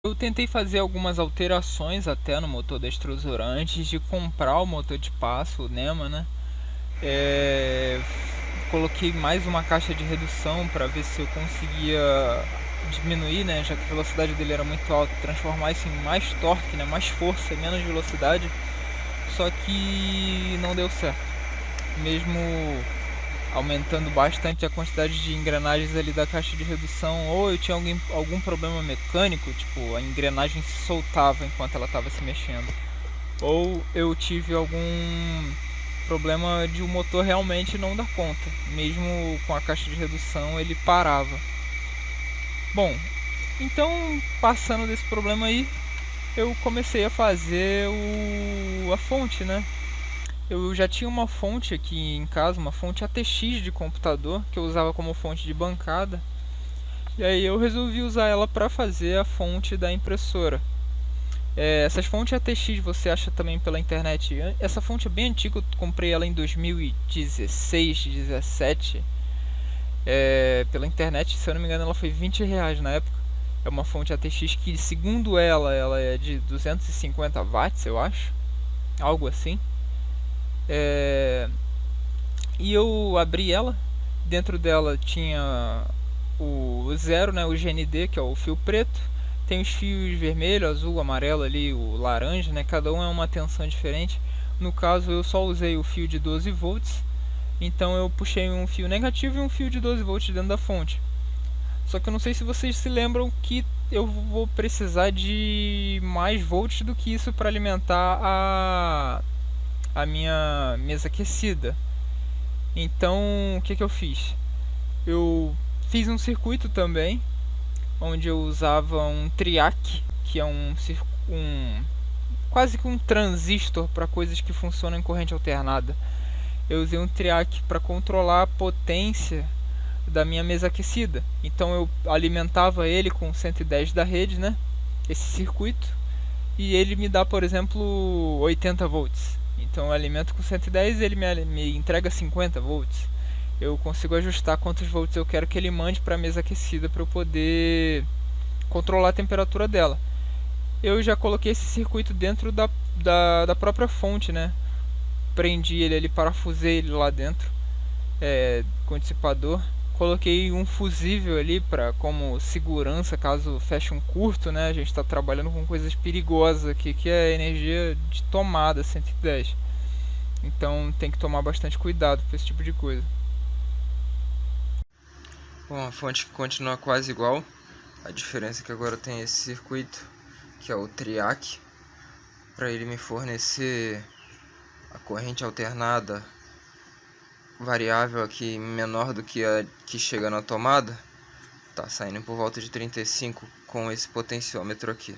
Eu tentei fazer algumas alterações até no motor da extrusora antes de comprar o motor de passo, o NEMA, né? Coloquei mais uma caixa de redução para ver se eu conseguia diminuir, né? Já que a velocidade dele era muito alta, transformar isso em mais torque, né? Mais força e menos velocidade. Só que não deu certo. Mesmo aumentando bastante a quantidade de engrenagens ali da caixa de redução, ou eu tinha algum problema mecânico, tipo a engrenagem se soltava enquanto ela estava se mexendo, ou eu tive algum problema de o motor realmente não dar conta, mesmo com a caixa de redução ele parava. Bom, então passando desse problema aí, eu comecei a fazer a fonte, né? Eu já tinha uma fonte aqui em casa, uma fonte ATX de computador, que eu usava como fonte de bancada. E aí eu resolvi usar ela para fazer a fonte da impressora. Essas fontes ATX você acha também pela internet. Essa fonte é bem antiga, eu comprei ela em 2016, 2017. Pela internet, se eu não me engano, ela foi R$ 20 na época. É uma fonte ATX que, segundo ela é de 250 watts, eu acho. Algo assim. É, E eu abri ela. Dentro dela tinha o zero, né, o GND, que é o fio preto. Tem os fios vermelho, azul, amarelo ali, o laranja, né? Cada um é uma tensão diferente. No caso, eu só usei o fio de 12 volts. Então eu puxei um fio negativo e um fio de 12 volts dentro da fonte. Só que eu não sei se vocês se lembram que eu vou precisar de mais volts do que isso para alimentar a minha mesa aquecida. Então, o que, que eu fiz? Eu fiz um circuito também, onde eu usava um triac, que é um quase que um transistor para coisas que funcionam em corrente alternada. Eu usei um triac para controlar a potência da minha mesa aquecida. Então eu alimentava ele com 110 da rede, né? Esse circuito. E ele me dá, por exemplo, 80 volts. Então eu alimento com 110 e ele me entrega 50 volts. Eu consigo ajustar quantos volts eu quero que ele mande para a mesa aquecida para eu poder controlar a temperatura dela. Eu já coloquei esse circuito dentro da própria fonte, né? Prendi ele, parafusei ele lá dentro, com o dissipador. Coloquei um fusível ali para como segurança caso feche um curto, né? A gente está trabalhando com coisas perigosas aqui, que é energia de tomada 110. Então tem que tomar bastante cuidado com esse tipo de coisa. Bom, a fonte continua quase igual. A diferença é que agora tem esse circuito, que é o triac, para ele me fornecer a corrente alternada variável aqui menor do que a que chega na tomada. Tá saindo por volta de 35 com esse potenciômetro aqui.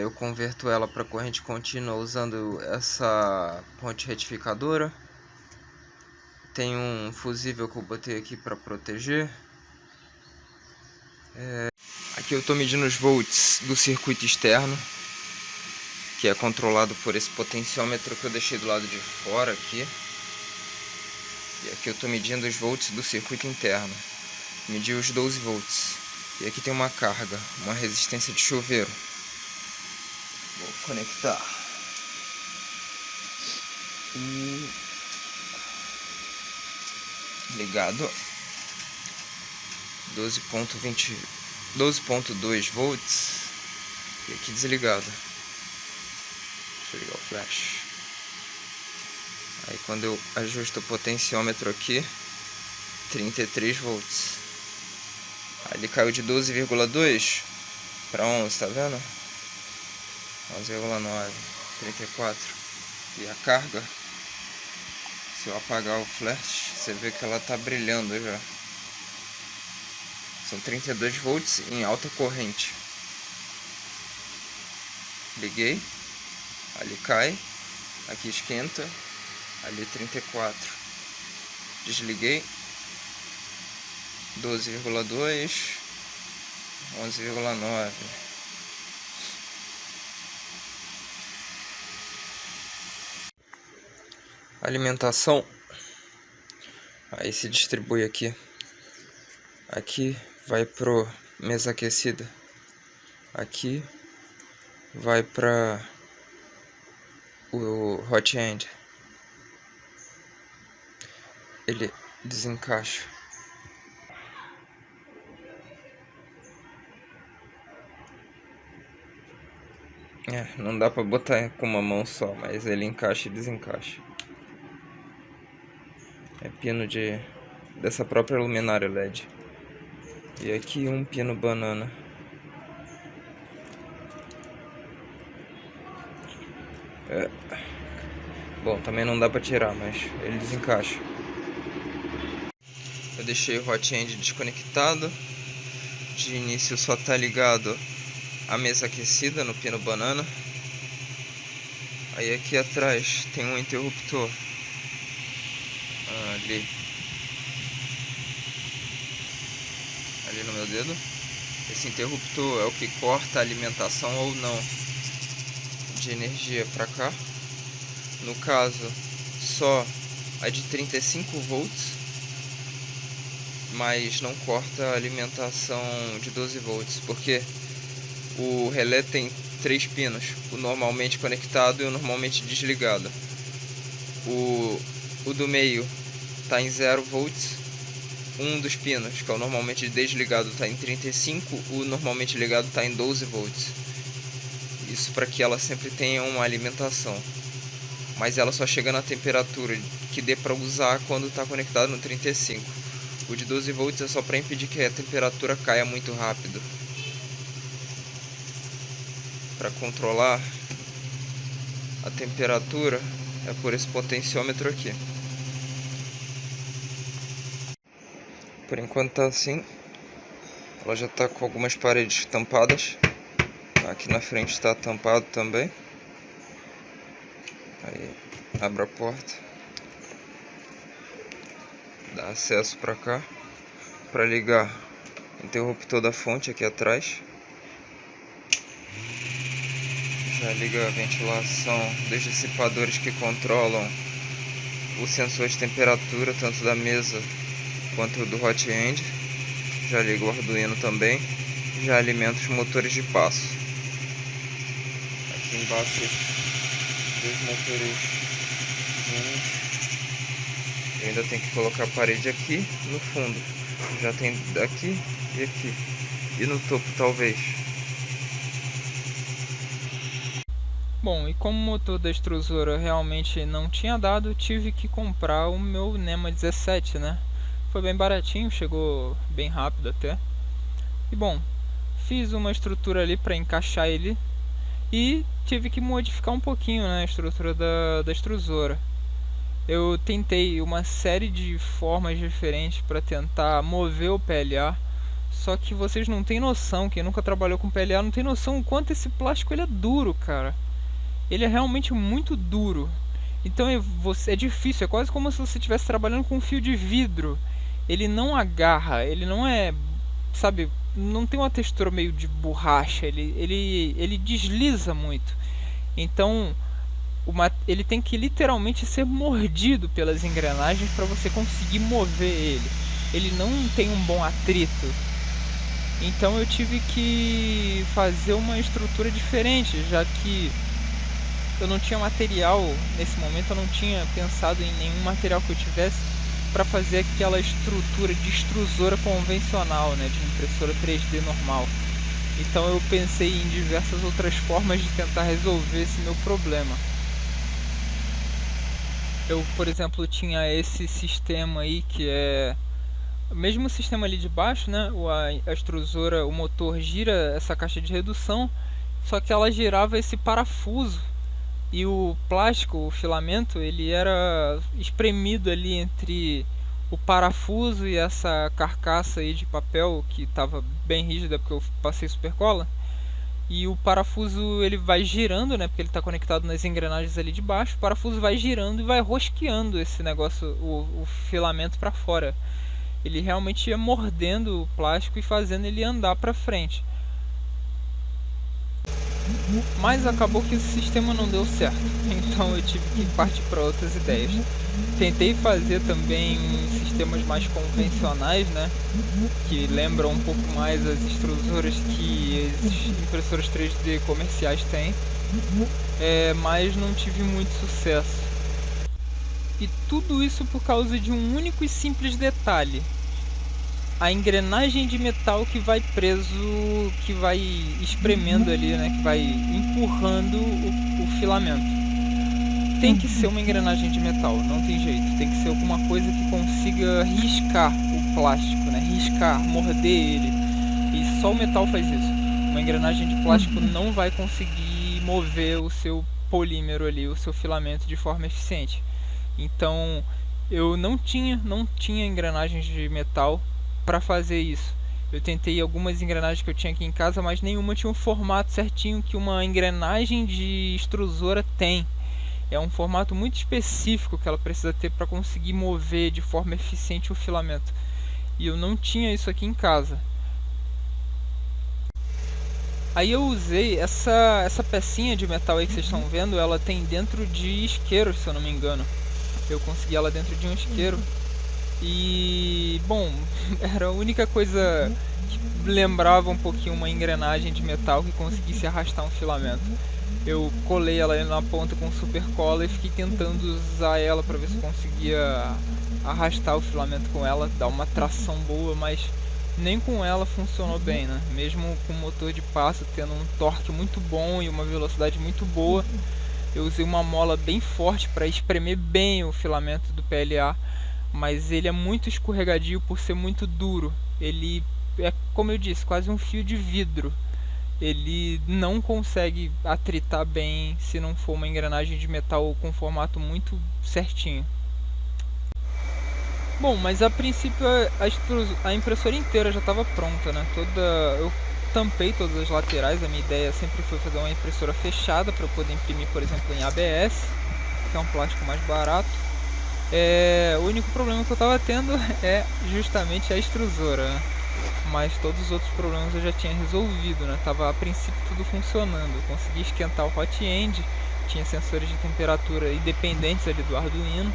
Eu converto ela para corrente contínua usando essa ponte retificadora. Tem um fusível que eu botei aqui para proteger. Aqui eu estou medindo os volts do circuito externo, que é controlado por esse potenciômetro que eu deixei do lado de fora aqui. E aqui eu estou medindo os volts do circuito interno. Medi os 12 volts. E aqui tem uma carga, uma resistência de chuveiro. Vou conectar. E ligado. 12.2 volts. E aqui desligado. Deixa eu ligar o flash. Aí quando eu ajusto o potenciômetro aqui, 33 volts. Aí ele caiu de 12,2 para 11, tá vendo? 11,9, 34. E a carga, se eu apagar o flash, você vê que ela tá brilhando já. São 32 volts em alta corrente. Liguei, ali cai, aqui esquenta, ali 34. Desliguei, 12,2, 11,9. Alimentação, aí se distribui aqui. Aqui vai pro mesa aquecida. aqui vai para o hot end. Ele desencaixa. Não dá pra botar com uma mão só, mas ele encaixa e desencaixa. É pino dessa própria luminária LED. E aqui um pino banana. Bom, também não dá pra tirar, mas ele desencaixa. Eu deixei o hot end desconectado. De início só tá ligado a mesa aquecida no pino banana. Aí aqui atrás tem um interruptor ali no meu dedo. Esse interruptor é o que corta a alimentação ou não de energia para cá. No caso, só a de 35 volts, mas não corta a alimentação de 12 volts, porque o relé tem 3 pinos, o normalmente conectado e o normalmente desligado. O do meio está em 0 volts, um dos pinos, que é o normalmente desligado, está em 35, o normalmente ligado está em 12 volts. Isso para que ela sempre tenha uma alimentação, mas ela só chega na temperatura que dê para usar quando está conectado no 35. O de 12 volts é só para impedir que a temperatura caia muito rápido. Para controlar a temperatura é por esse potenciômetro aqui. Por enquanto tá assim. Ela já tá com algumas paredes tampadas. Aqui na frente está tampado também. Aí abre a porta, dá acesso para cá para ligar o interruptor da fonte aqui atrás. Já liga a ventilação dos dissipadores que controlam o sensor de temperatura, tanto da mesa quanto do hot end. Já liga o Arduino também. Já alimenta os motores de passo. Aqui embaixo, dois motores. Eu ainda tenho que colocar a parede aqui no fundo. Já tem aqui e aqui. E no topo talvez. Bom, e como o motor da extrusora realmente não tinha dado, tive que comprar o meu NEMA 17, né? Foi bem baratinho, chegou bem rápido até. E bom, fiz uma estrutura ali para encaixar ele e tive que modificar um pouquinho, né, a estrutura da extrusora. Eu tentei uma série de formas diferentes para tentar mover o PLA, só que vocês não têm noção, quem nunca trabalhou com PLA não tem noção o quanto esse plástico ele é duro, cara. Ele é realmente muito duro. Então é difícil, é quase como se você estivesse trabalhando com um fio de vidro. Ele não agarra, ele não é, sabe, não tem uma textura meio de borracha, ele desliza muito. Então ele tem que literalmente ser mordido pelas engrenagens para você conseguir mover ele. Ele não tem um bom atrito. Então eu tive que fazer uma estrutura diferente, já que eu não tinha material nesse momento, eu não tinha pensado em nenhum material que eu tivesse para fazer aquela estrutura de extrusora convencional, né, de impressora 3D normal. Então eu pensei em diversas outras formas de tentar resolver esse meu problema. Eu, por exemplo, tinha esse sistema aí que é o mesmo sistema ali de baixo, né? A extrusora, o motor gira essa caixa de redução, só que ela girava esse parafuso. E o plástico, o filamento, ele era espremido ali entre o parafuso e essa carcaça aí de papel que estava bem rígida porque eu passei super cola. E o parafuso ele vai girando, né, porque ele está conectado nas engrenagens ali de baixo. O parafuso vai girando e vai rosqueando esse negócio, o filamento para fora. Ele realmente ia mordendo o plástico e fazendo ele andar para frente. Mas acabou que esse sistema não deu certo, então eu tive que partir para outras ideias. Tentei fazer também sistemas mais convencionais, né, que lembram um pouco mais as extrusoras que as impressoras 3D comerciais têm, mas não tive muito sucesso. E tudo isso por causa de um único e simples detalhe: a engrenagem de metal que vai preso, que vai espremendo ali, né, que vai empurrando o filamento. Tem que ser uma engrenagem de metal, não tem jeito. Tem que ser alguma coisa que consiga riscar o plástico, né, riscar, morder ele. E só o metal faz isso. Uma engrenagem de plástico não vai conseguir mover o seu polímero ali, o seu filamento de forma eficiente. Então eu não tinha engrenagens de metal para fazer isso. Eu tentei algumas engrenagens que eu tinha aqui em casa, mas nenhuma tinha um formato certinho que uma engrenagem de extrusora tem. É um formato muito específico que ela precisa ter para conseguir mover de forma eficiente o filamento. E eu não tinha isso aqui em casa. Aí eu usei essa pecinha de metal aí que vocês estão vendo, ela tem dentro de isqueiro, se eu não me engano. Eu consegui ela dentro de um isqueiro. E, bom, era a única coisa que lembrava um pouquinho uma engrenagem de metal que conseguisse arrastar um filamento. Eu colei ela na ponta com super cola e fiquei tentando usar ela para ver se eu conseguia arrastar o filamento com ela, dar uma tração boa, mas nem com ela funcionou bem, né? Mesmo com o motor de passo tendo um torque muito bom e uma velocidade muito boa, eu usei uma mola bem forte para espremer bem o filamento do PLA, mas ele é muito escorregadio por ser muito duro. Ele é, como eu disse, quase um fio de vidro. Ele não consegue atritar bem se não for uma engrenagem de metal com formato muito certinho. Bom, mas a princípio a impressora inteira já estava pronta, né? Eu tampei todas as laterais. A minha ideia sempre foi fazer uma impressora fechada para eu poder imprimir, por exemplo, em ABS, que é um plástico mais barato. O único problema que eu estava tendo é justamente a extrusora, né? Mas todos os outros problemas eu já tinha resolvido, né? Tava a princípio tudo funcionando. Eu consegui esquentar o hot end, tinha sensores de temperatura independentes ali do Arduino.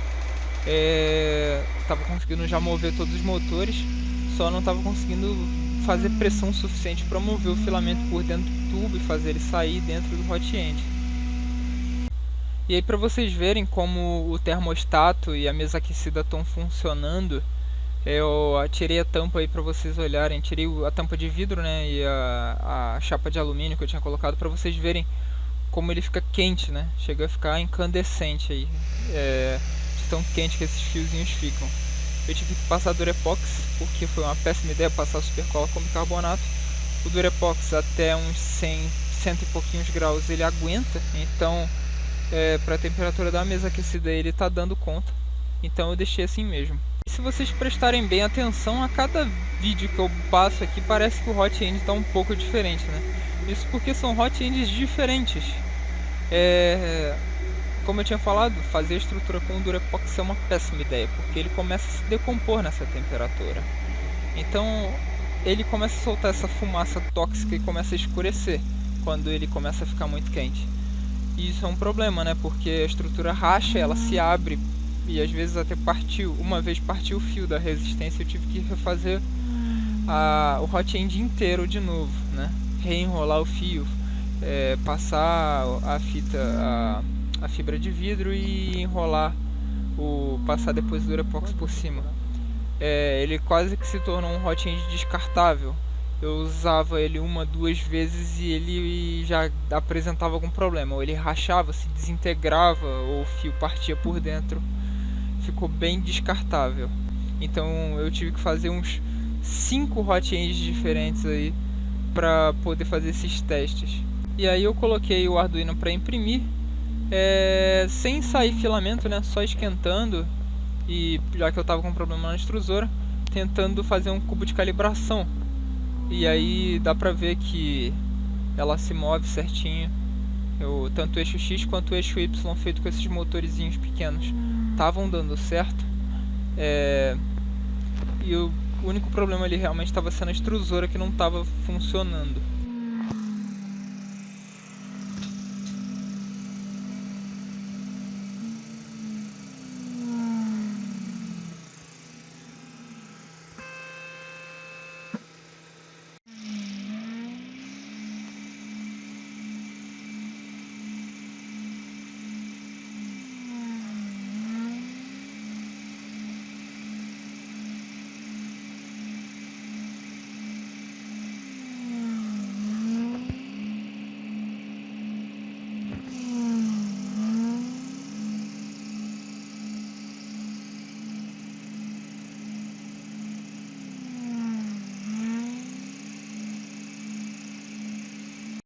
Tava conseguindo já mover todos os motores, só não tava conseguindo fazer pressão suficiente para mover o filamento por dentro do tubo e fazer ele sair dentro do hot end. E aí, para vocês verem como o termostato e a mesa aquecida estão funcionando, eu tirei a tampa aí para vocês olharem. Tirei a tampa de vidro, né, e a chapa de alumínio que eu tinha colocado, para vocês verem como ele fica quente, né? Chega a ficar incandescente aí, de tão quente que esses fiozinhos ficam. Eu tive que passar Durepox, porque foi uma péssima ideia passar supercola com bicarbonato. O Durepox até uns 100 e pouquinhos graus ele aguenta, então para a temperatura da mesa aquecida ele tá dando conta, então eu deixei assim mesmo. E se vocês prestarem bem atenção, a cada vídeo que eu passo aqui parece que o hot end tá um pouco diferente, né? Isso porque são hot ends diferentes. Como eu tinha falado, fazer a estrutura com o Durepox é uma péssima ideia, porque ele começa a se decompor nessa temperatura. Então ele começa a soltar essa fumaça tóxica e começa a escurecer quando ele começa a ficar muito quente. E isso é um problema, né? Porque a estrutura racha, ela se abre e às vezes até partiu. Uma vez partiu o fio da resistência, eu tive que refazer o hot end inteiro de novo, né? Reenrolar o fio, passar a fibra de vidro e enrolar, passar depois o Durepox por cima. Ele quase que se tornou um hot end descartável. Eu usava ele 2 vezes e ele já apresentava algum problema. Ou ele rachava, se desintegrava, ou o fio partia por dentro. Ficou bem descartável. Então eu tive que fazer uns 5 hot ends diferentes aí para poder fazer esses testes. E aí eu coloquei o Arduino para imprimir, sem sair filamento, né? Só esquentando. E já que eu estava com problema na extrusora, tentando fazer um cubo de calibração. E aí dá pra ver que ela se move certinho. Tanto o eixo X quanto o eixo Y, feito com esses motorizinhos pequenos, estavam dando certo. E o único problema ali realmente estava sendo a extrusora, que não estava funcionando.